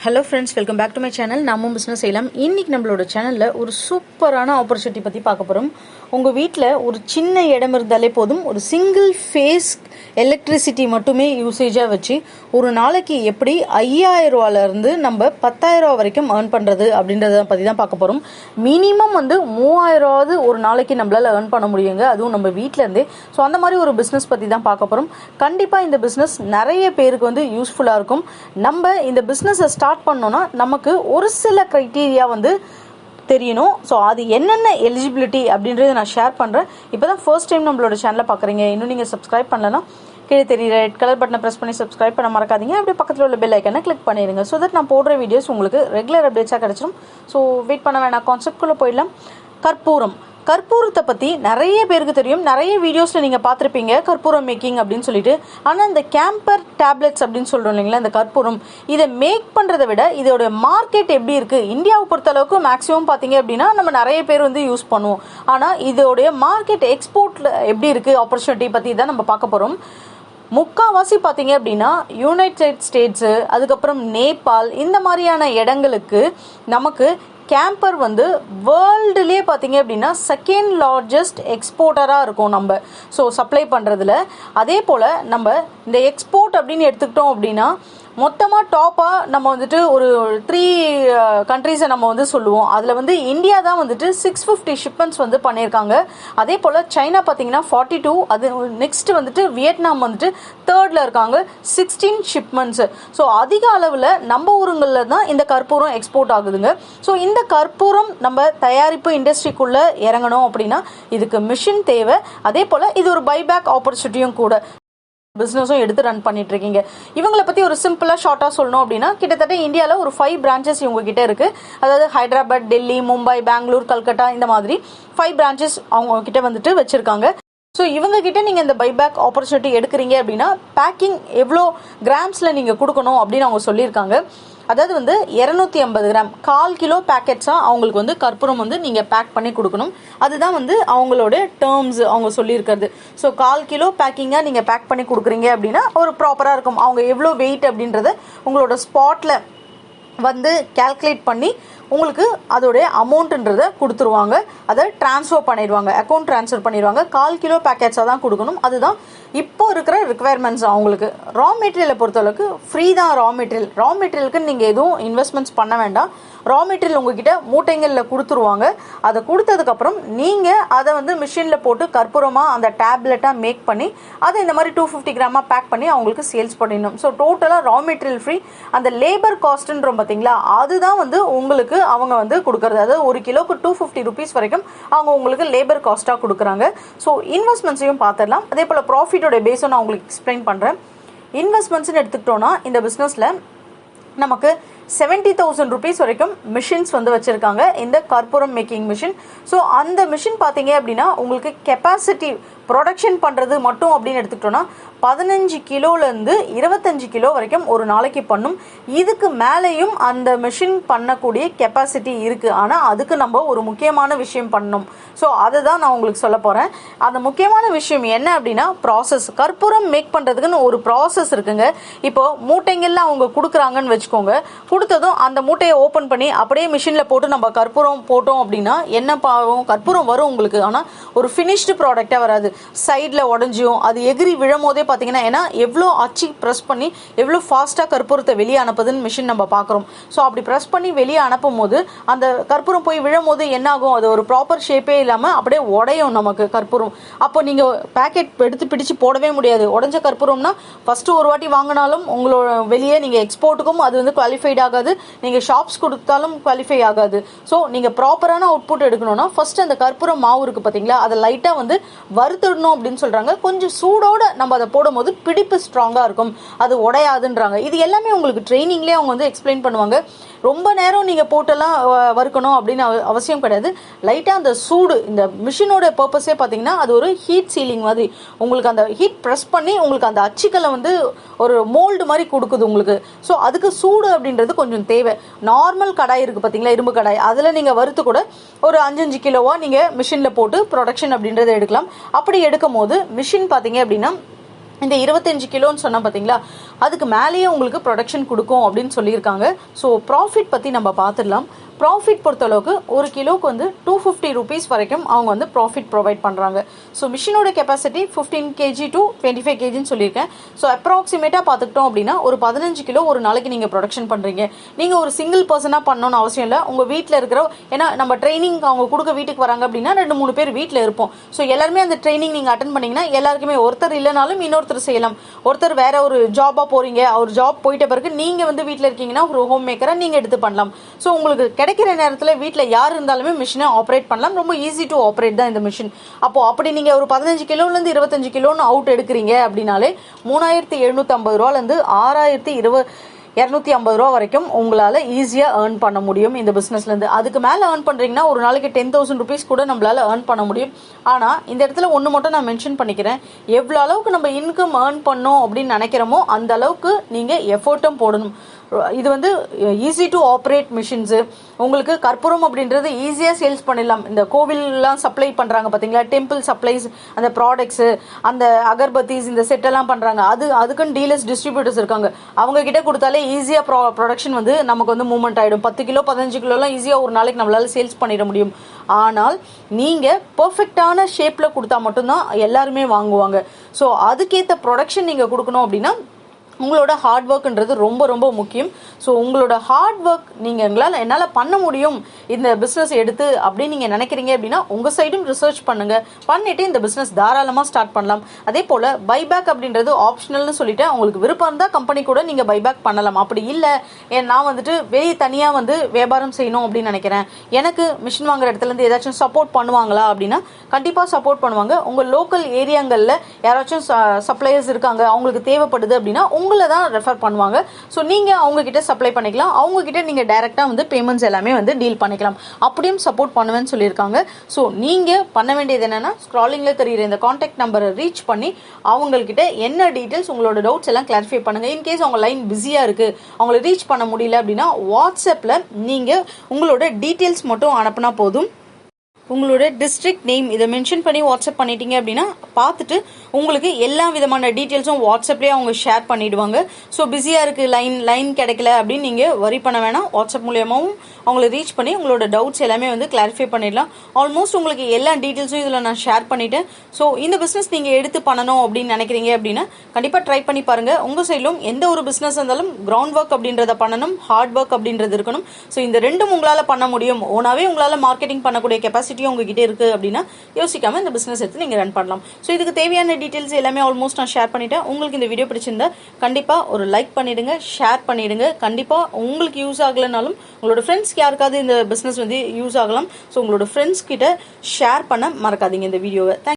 Hello friends, welcome back to my channel. நாமும் business செய்யலாம். இன்றைக்கி நம்மளோட சேனலில் ஒரு சூப்பரான ஆப்பர்ச்சுனிட்டி பற்றி பார்க்க போகிறோம். உங்கள் வீட்டில் ஒரு சின்ன இடம் இருந்தாலே போதும், ஒரு சிங்கிள் ஃபேஸ் எலக்ட்ரிசிட்டி மட்டுமே யூசேஜாக வச்சு ஒரு நாளைக்கு எப்படி 5,000 ரூபாயிலேருந்து நம்ம 10,000 ரூபா வரைக்கும் ஏர்ன் பண்ணுறது அப்படின்றத பற்றி தான் பார்க்க போகிறோம். மினிமம் 3,000 ரூபாவது ஒரு நாளைக்கு நம்மளால் ஏர்ன் பண்ண முடியுங்க, அதுவும் நம்ம வீட்டிலேருந்தே. ஸோ அந்த மாதிரி ஒரு பிஸ்னஸ் பற்றி தான் பார்க்க போகிறோம். கண்டிப்பாக இந்த பிஸ்னஸ் நிறைய பேருக்கு யூஸ்ஃபுல்லாக இருக்கும். நம்ம இந்த பிஸ்னஸை ஸ்டார்ட் பண்ணோம்னா நமக்கு ஒரு சில க்ரைட்டீரியா தெரியணும். ஸோ அது என்னென்ன எலிஜிபிலிட்டி அப்படின்றத நான் ஷேர் பண்ணுறேன். இப்போ தான் ஃபர்ஸ்ட் டைம் நம்மளோட சேனலை பார்க்குறீங்க, இன்னும் நீங்கள் சப்ஸ்கிரைப் பண்ணலன்னா கீழே தெரியுற ரெட் கலர் பட்டனை ப்ரெஸ் பண்ணி சப்ஸ்கிரைப் பண்ண மறக்காதீங்க. அப்படியே பக்கத்தில் உள்ள பெல் ஐக்கனை கிளிக் பண்ணிடுங்க. ஸோ தட் நான் போடுற வீடியோஸ் உங்களுக்கு ரெகுலர் அப்டேட்ஸாக கிடச்சிடும். ஸோ வெயிட் பண்ண வேணாம், கான்செப்ட்குள்ளே போயிடலாம். கற்பூரத்தை பற்றி நிறைய பேருக்கு தெரியும், நிறைய வீடியோஸில் நீங்கள் பார்த்துருப்பீங்க கற்பூரம் மேக்கிங் அப்படின்னு சொல்லிட்டு. ஆனால் இந்த கேம்பர் டேப்லெட்ஸ் அப்படின்னு சொல்கிறோம் இல்லைங்களா, இந்த கற்பூரம் இதை மேக் பண்ணுறதை விட இதோட மார்க்கெட் எப்படி இருக்குது, இந்தியாவை பொறுத்தளவுக்கு மேக்ஸிமம் பார்த்தீங்க அப்படின்னா நம்ம நிறைய பேர் யூஸ் பண்ணுவோம். ஆனால் இதோடைய மார்க்கெட் எக்ஸ்போர்ட்டில் எப்படி இருக்குது ஆப்பர்ச்சுனிட்டி பற்றி தான் நம்ம பார்க்க போகிறோம். முக்கால்வாசி பார்த்தீங்க அப்படின்னா யுனைடெட் ஸ்டேட்ஸு, அதுக்கப்புறம் நேபாள், இந்த மாதிரியான இடங்களுக்கு நமக்கு கேம்பர் வேர்ல்டுலேயே பார்த்தீங்க அப்படின்னா செகண்ட் லார்ஜஸ்ட் எக்ஸ்போர்ட்டராக இருக்கும் நம்ம. ஸோ சப்ளை பண்ணுறதுல அதே போல் நம்ம இந்த எக்ஸ்போர்ட் அப்படின்னு எடுத்துக்கிட்டோம் அப்படின்னா மொத்தமாக டாப்பாக நம்ம ஒரு 3 கண்ட்ரீஸை நம்ம சொல்லுவோம். அதில் இந்தியா தான் 650 ஷிப்மெண்ட்ஸ் பண்ணியிருக்காங்க. அதே போல் சைனா பார்த்தீங்கன்னா 42, அது நெக்ஸ்ட் வியட்நாம் தேர்டில் இருக்காங்க, 16 ஷிப்மெண்ட்ஸு. ஸோ அதிக அளவில் நம்ம ஊருங்களில் தான் இந்த கற்பூரம் எக்ஸ்போர்ட் ஆகுதுங்க. ஸோ இந்த கற்பூரம் நம்ம தயாரிப்பு இண்டஸ்ட்ரிக்குள்ளே இறங்கணும் அப்படின்னா இதுக்கு மிஷின் தேவை. அதே போல் இது ஒரு பைபேக் ஆப்பர்ச்சுனிட்டியும் கூட. பிஸ்னஸும் எடுத்து ரன் பண்ணிட்டு இருக்கீங்க. இவங்களை பற்றி ஒரு சிம்பிளாக ஷார்ட்டாக சொல்லணும் அப்படின்னா கிட்டத்தட்ட இந்தியாவில் ஒரு 5 பிரான்ச்சஸ் இவங்க கிட்ட இருக்குது. அதாவது ஹைதராபாத், டெல்லி, மும்பை, பெங்களூர், கல்கட்டா, இந்த மாதிரி 5 பிரான்ச்சஸ் அவங்க கிட்ட வச்சுருக்காங்க. ஸோ இவங்க கிட்ட நீங்கள் இந்த பைபேக் ஆப்பர்ச்சுனிட்டி எடுக்கிறீங்க அப்படின்னா பேக்கிங் எவ்வளோ கிராம்ஸில் நீங்கள் கொடுக்கணும் அப்படின்னு அவங்க சொல்லியிருக்காங்க. அதாவது 250 கிராம் 1/4 கிலோ பேக்கெட்ஸாக அவங்களுக்கு கற்பூரம் நீங்கள் பேக் பண்ணி கொடுக்கணும். அதுதான் அவங்களோட டேர்ம்ஸ் அவங்க சொல்லியிருக்கிறது. ஸோ 1/4 கிலோ பேக்கிங்காக நீங்கள் பேக் பண்ணி கொடுக்குறீங்க அப்படின்னா ஒரு ப்ராப்பராக இருக்கும். அவங்க எவ்வளோ வெயிட் அப்படின்றத உங்களோட ஸ்பாட்டில் கால்குலேட் பண்ணி உங்களுக்கு அதோடைய அமௌண்ட்டுன்றதை கொடுத்துருவாங்க. அதை ட்ரான்ஸ்ஃபர் பண்ணிடுவாங்க, அக்கௌண்ட் ட்ரான்ஸ்ஃபர் பண்ணிடுவாங்க. 1/4 கிலோ பேக்கெட்ஸாக தான் கொடுக்கணும். அதுதான் இப்போ இருக்கிற ரிக்குவயர்மெண்ட்ஸ். அவங்களுக்கு ரா மெட்டீரியலை பொறுத்தளவுக்கு ஃப்ரீ தான். ரா மெட்டீரியலுக்கு நீங்கள் எதுவும் இன்வெஸ்ட்மெண்ட்ஸ் பண்ண வேண்டாம். ரா மெட்டீரியல் உங்ககிட்ட மூட்டைங்களில் கொடுத்துருவாங்க. அதை கொடுத்ததுக்கப்புறம் நீங்கள் அதை மிஷினில் போட்டு கற்பூரமாக அந்த டேப்லெட்டாக மேக் பண்ணி அதை இந்த மாதிரி 250 கிராமாக பேக் பண்ணி அவங்களுக்கு சேல்ஸ் பண்ணிடணும். ஸோ டோட்டலாக ரா மெட்டீரியல் ஃப்ரீ. அந்த லேபர் காஸ்ட்டுன்றோம் பார்த்தீங்களா, அதுதான் உங்களுக்கு அவங்க கொடுக்குறது. அதாவது 1 கிலோக்கு 250 ருபீஸ் வரைக்கும் அவங்க உங்களுக்கு லேபர் காஸ்ட்டாக கொடுக்குறாங்க. ஸோ இன்வெஸ்ட்மெண்ட்ஸையும் பார்த்துடலாம். அதே போல் ப்ராஃபிட்டோட பேஸும் நான் உங்களுக்கு எக்ஸ்பிளைன் பண்ணுறேன். இன்வெஸ்ட்மெண்ட்ஸ்னு எடுத்துக்கிட்டோன்னா இந்த பிஸ்னஸில் நமக்கு 70,000 ருபீஸ் வரைக்கும் மிஷின்ஸ் வச்சுருக்காங்க, இந்த கற்பூரம் மேக்கிங் மிஷின். ஸோ அந்த மிஷின் பார்த்தீங்க அப்படின்னா உங்களுக்கு கெப்பாசிட்டி ப்ரொடக்ஷன் பண்ணுறது மட்டும் அப்படின்னு எடுத்துக்கிட்டோன்னா 15 கிலோலேருந்து 25 கிலோ வரைக்கும் ஒரு நாளைக்கு பண்ணும். இதுக்கு மேலேயும் அந்த மிஷின் பண்ணக்கூடிய கெப்பாசிட்டி இருக்குது. ஆனால் அதுக்கு நம்ம ஒரு முக்கியமான விஷயம் பண்ணணும். ஸோ அதை தான் நான் உங்களுக்கு சொல்ல போகிறேன். அந்த முக்கியமான விஷயம் என்ன அப்படின்னா ப்ராசஸ். கற்பூரம் மேக் பண்ணுறதுக்குன்னு ஒரு ப்ராசஸ் இருக்குங்க. இப்போது மூட்டைங்கள்லாம் அவங்க கொடுக்குறாங்கன்னு வச்சுக்கோங்க. கொடுத்ததும் அந்த மூட்டையை ஓப்பன் பண்ணி அப்படியே மிஷினில் போட்டு நம்ம கற்பூரம் போட்டோம் அப்படின்னா என்ன பாவம், கற்பூரம் வரும் உங்களுக்கு, ஆனால் ஒரு ஃபினிஷ்டு ப்ராடக்டாக வராது. சைடில் உடஞ்சியும் அது எகிரி விழும் போதே பார்த்தீங்கன்னா, ஏன்னா எவ்வளோ அச்சு ப்ரெஸ் பண்ணி எவ்வளோ ஃபாஸ்ட்டாக கற்பூரத்தை வெளியே அனுப்புதுன்னு மிஷின் நம்ம பார்க்குறோம். ஸோ அப்படி ப்ரெஸ் பண்ணி வெளியே அனுப்பும் போது அந்த கற்பூரம் போய் விழும் போது என்ன ஆகும், அது ஒரு ப்ராப்பர் ஷேப்பே இல்லாமல் அப்படியே உடையும் நமக்கு கற்பூரம். அப்போ நீங்கள் பேக்கெட் எடுத்து பிடிச்சி போடவே முடியாது. உடஞ்ச கற்பூரம்னா ஃபஸ்ட்டு ஒரு வாட்டி வாங்கினாலும் உங்களோட வெளியே நீங்கள் எக்ஸ்போர்ட்டுக்கும் அது குவாலிஃபைட் ஆகாது, நீங்கள் ஷாப்ஸ் கொடுத்தாலும் குவாலிஃபை ஆகாது. ஸோ நீங்கள் ப்ராப்பரான அவுட்புட் எடுக்கணும்னா ஃபர்ஸ்ட் அந்த கற்பூரம் மாவு இருக்குது பார்த்தீங்களா, அதை லைட்டாக வறுத்துடணும் அப்படின்னு சொல்கிறாங்க. கொஞ்சம் சூடோடு நம்ம அதை போடும்போது பிடிப்பு ஸ்ட்ராங்காக இருக்கும், அது உடையாதுன்றாங்க. இது எல்லாமே உங்களுக்கு ட்ரைனிங்லேயே அவங்க எக்ஸ்பிளைன் பண்ணுவாங்க. ரொம்ப நேரம் நீங்கள் போட்டெல்லாம் வறுக்கணும் அப்படின்னு அவசியம் கிடையாது. லைட்டாக அந்த சூடு, இந்த மிஷினோட பர்பஸே பார்த்தீங்கன்னா அது ஒரு ஹீட் சீலிங் மாதிரி. உங்களுக்கு அந்த ஹீட் ப்ரெஸ் பண்ணி உங்களுக்கு அந்த அச்சுக்களை ஒரு மோல்டு மாதிரி கொடுக்குது உங்களுக்கு. ஸோ அதுக்கு சூடு அப்படின்றது கொஞ்சம் தேவை. நார்மல் கடாய் இருக்குது பார்த்தீங்களா, இரும்பு கடாய், அதில் நீங்கள் வறுத்து கூட ஒரு 5 கிலோவாக நீங்கள் மிஷினில் போட்டு ப்ரொடக்ஷன் அப்படின்றத எடுக்கலாம். அப்படி எடுக்கும் போது மிஷின் பார்த்தீங்க அப்படின்னா இந்த 25 கிலோன்னு சொன்னால் பார்த்தீங்களா, அதுக்கு மேலேயே உங்களுக்கு ப்ரொடக்ஷன் கொடுக்கும் அப்படின்னு சொல்லியிருக்காங்க. ஸோ ப்ராஃபிட் பற்றி நம்ம பார்த்துடலாம். ப்ராஃபிட் பொறுத்தளவுக்கு ஒரு கிலோக்கு வந்து 250 rupees வரைக்கும் அவங்க வந்து ப்ராஃபிட் ப்ரொவைட் பண்ணுறாங்க. ஸோ மிஷினோட கெப்பாசிட்டி 15 kg to 25 kgன்னு சொல்லியிருக்கேன். ஸோ அப்ராக்சிமேட்டாக பார்த்துக்கிட்டோம் அப்படின்னா ஒரு 15 கிலோ ஒரு நாளைக்கு நீங்கள் ப்ரொடக்ஷன் பண்ணுறீங்க. நீங்கள் ஒரு சிங்கிள் பர்சனாக பண்ணணும்னு அவசியம் இல்லை. உங்கள் வீட்டில் இருக்கிற, ஏன்னா நம்ம ட்ரைனிங் அவங்க கொடுக்க வீட்டுக்கு வராங்க அப்படின்னா 2-3 பேர் வீட்டில் இருப்போம். ஸோ எல்லாருமே அந்த ட்ரைனிங் நீங்கள் அட்டன் பண்ணிங்கன்னா எல்லாருக்குமே ஒருத்தர் இல்லைனாலும் இன்னொருத்தர் செய்யலாம். ஒருத்தர் வேற ஒரு ஜாபாக போகிறீங்க, அவர் ஜாப் போயிட்ட பிறகு நீங்கள் வந்து வீட்டில் இருக்கீங்கன்னா ஒரு ஹோம் மேக்கராக நீங்கள் எடுத்து பண்ணலாம். ஸோ உங்களுக்கு கிடைக்கிற நேரத்தில் வீட்டில் யார் இருந்தாலுமே மிஷினை ஆப்ரேட் பண்ணலாம். ரொம்ப ஈஸி டு ஆப்ரேட் தான் இந்த மிஷின். அப்படி நீங்கள் ஒரு 15 கிலோலேருந்து 25 கிலோன்னு அவுட் எடுக்கிறீங்க அப்படின்னாலே 3750 ரூபாலேருந்து 6250 ரூபா வரைக்கும் உங்களால் ஈஸியாக ஏர்ன் பண்ண முடியும் இந்த பிஸ்னஸ்லேருந்து. அதுக்கு மேலே ஏர்ன் பண்ணுறீங்கன்னா ஒரு நாளைக்கு 10,000 rupees கூட நம்மளால் ஏர்ன் பண்ண முடியும். ஆனால் இந்த இடத்துல ஒன்று மட்டும் நான் மென்ஷன் பண்ணிக்கிறேன். எவ்வளோ அளவுக்கு நம்ம இன்கம் ஏர்ன் பண்ணோம் அப்படின்னு நினைக்கிறோமோ அந்த அளவுக்கு நீங்கள் எஃபோர்ட்டும் போடணும். இது வந்து ஈஸி டு ஆப்ரேட் மிஷின்ஸு. உங்களுக்கு கற்பூரம் அப்படின்றது ஈஸியாக சேல்ஸ் பண்ணிடலாம். இந்த கோவில்லாம் சப்ளை பண்ணுறாங்க பார்த்தீங்களா, டெம்பிள் சப்ளைஸ், அந்த ப்ராடக்ட்ஸு, அந்த அகர்பத்திஸ், இந்த செட்டெல்லாம் பண்ணுறாங்க. அதுக்குன்னு டீலர்ஸ் டிஸ்ட்ரிபியூட்டர்ஸ் இருக்காங்க. அவங்க கிட்ட கொடுத்தாலே ஈஸியாக ப்ரொடக்ஷன் வந்து நமக்கு வந்து மூவ்மெண்ட் ஆகிடும். 10 கிலோ 15 கிலோலாம் ஈஸியாக ஒரு நாளைக்கு நம்மளால சேல்ஸ் பண்ணிட முடியும். ஆனால் நீங்கள் பர்ஃபெக்டான ஷேப்பில் கொடுத்தா மட்டும்தான் எல்லாருமே வாங்குவாங்க. ஸோ அதுக்கேற்ற ப்ரொடக்ஷன் நீங்கள் கொடுக்கணும் அப்படின்னா உங்களோட ஹார்ட் ஒர்க்ன்றது ரொம்ப ரொம்ப முக்கியம். ஸோ உங்களோட ஹார்ட் ஒர்க் என்னால் பண்ண முடியும் இந்த பிஸ்னஸ் எடுத்து அப்படின்னு நீங்கள் நினைக்கிறீங்க அப்படின்னா உங்கள் சைடும் ரிசர்ச் பண்ணுங்கள். பண்ணிவிட்டு இந்த பிஸ்னஸ் தாராளமாக ஸ்டார்ட் பண்ணலாம். அதே போல் பைபேக் அப்படின்றது ஆப்ஷனல்னு சொல்லிட்டு உங்களுக்கு விருப்பம் இருந்தால் கம்பெனி கூட நீங்கள் பைபேக் பண்ணலாம். அப்படி இல்லை, நான் வந்துட்டு வெளியே தனியாக வந்து வியாபாரம் செய்யணும் அப்படின்னு நினைக்கிறேன், எனக்கு மிஷின் வாங்குற இடத்துலேருந்து ஏதாச்சும் சப்போர்ட் பண்ணுவாங்களா அப்படின்னா கண்டிப்பாக சப்போர்ட் பண்ணுவாங்க. உங்கள் லோக்கல் ஏரியாங்களில் யாராச்சும் சப்ளையர்ஸ் இருக்காங்க, அவங்களுக்கு தேவைப்படுது அப்படின்னா உங்களை தான் ரெஃபர் பண்ணுவாங்க. ஸோ நீங்கள் அவங்கக்கிட்ட சப்ளை பண்ணிக்கலாம். அவங்கக்கிட்ட நீங்கள் டைரெக்டாக வந்து பேமெண்ட்ஸ் எல்லாமே வந்து டீல் பண்ணிக்கலாம். அப்படியும் சப்போர்ட் பண்ணுவேன்னு சொல்லியிருக்காங்க. ஸோ நீங்கள் பண்ண வேண்டியது என்னென்னா, ஸ்க்ராலிங்கில் தெரிகிற இந்த காண்டாக்ட் நம்பரை ரீச் பண்ணி அவங்கக்கிட்ட என்ன டீட்டெயில்ஸ், உங்களோட டவுட்ஸ் எல்லாம் கிளாரிஃபை பண்ணுங்கள். இன்கேஸ் அவங்க லைன் பிஸியாக இருக்குது, அவங்கள ரீச் பண்ண முடியல அப்படின்னா வாட்ஸ்அப்பில் நீங்கள் உங்களோட டீட்டெயில்ஸ் மட்டும் அனுப்புனா போதும். உங்களோட டிஸ்ட்ரிக்ட் நேம் இதை மென்ஷன் பண்ணி வாட்ஸ்அப் பண்ணிட்டீங்க அப்படின்னா பார்த்துட்டு உங்களுக்கு எல்லா விதமான டீட்டெயில்ஸும் வாட்ஸ்அப்லேயே அவங்க ஷேர் பண்ணிவிடுவாங்க. ஸோ பிஸியாக இருக்குது, லைன் கிடைக்கல அப்படின்னு நீங்கள் வரி பண்ண வேணாம். வாட்ஸ்அப் மூலியமாகவும் அவங்கள ரீச் பண்ணி உங்களோட டவுட்ஸ் எல்லாமே வந்து கிளாரிஃபை பண்ணிடலாம். ஆல்மோஸ்ட் உங்களுக்கு எல்லா டீட்டெயில்ஸும் இதில் நான் ஷேர் பண்ணிட்டேன். ஸோ இந்த பிஸ்னஸ் நீங்கள் எடுத்து பண்ணணும் அப்படின்னு நினைக்கிறீங்க அப்படின்னா கண்டிப்பாக ட்ரை பண்ணி பாருங்கள். உங்கள் சைடிலும் எந்த ஒரு பிஸ்னஸ் இருந்தாலும் கிரவுண்ட் ஒர்க் அப்படின்றத பண்ணணும், ஹார்ட் ஒர்க் அப்படின்றது இருக்கணும். ஸோ இந்த ரெண்டும் உங்களால் பண்ண முடியும். ஓனாவே உங்களால் மார்க்கெட்டிங் பண்ணக்கூடிய கெப்பாசிட்டி உங்ககிட்ட இருக்கு அப்படின்னா யோசிக்காம இந்த பிசினஸ் எடுத்து நீங்க ரன் பண்ணலாம். ஸோ இதுக்கு தேவையான டீடைல்ஸ் எல்லாமே ஆல்மோஸ்ட் நான் ஷேர் பண்ணிட்டேன். உங்களுக்கு இந்த வீடியோ பிடிச்சிருந்தா கண்டிப்பா ஒரு லைக் பண்ணிடுங்க, ஷேர் பண்ணிடுங்க. கண்டிப்பா உங்களுக்கு யூஸ் ஆகலனாலும் உங்களோட ஃப்ரெண்ட்ஸ்க்கு யாருக்காவது இந்த பிசினஸ் வந்து யூஸ் ஆகலாம். ஸோ உங்களோட ஃப்ரெண்ட்ஸ் கிட்ட ஷேர் பண்ண மறக்காதீங்க இந்த வீடியோவை.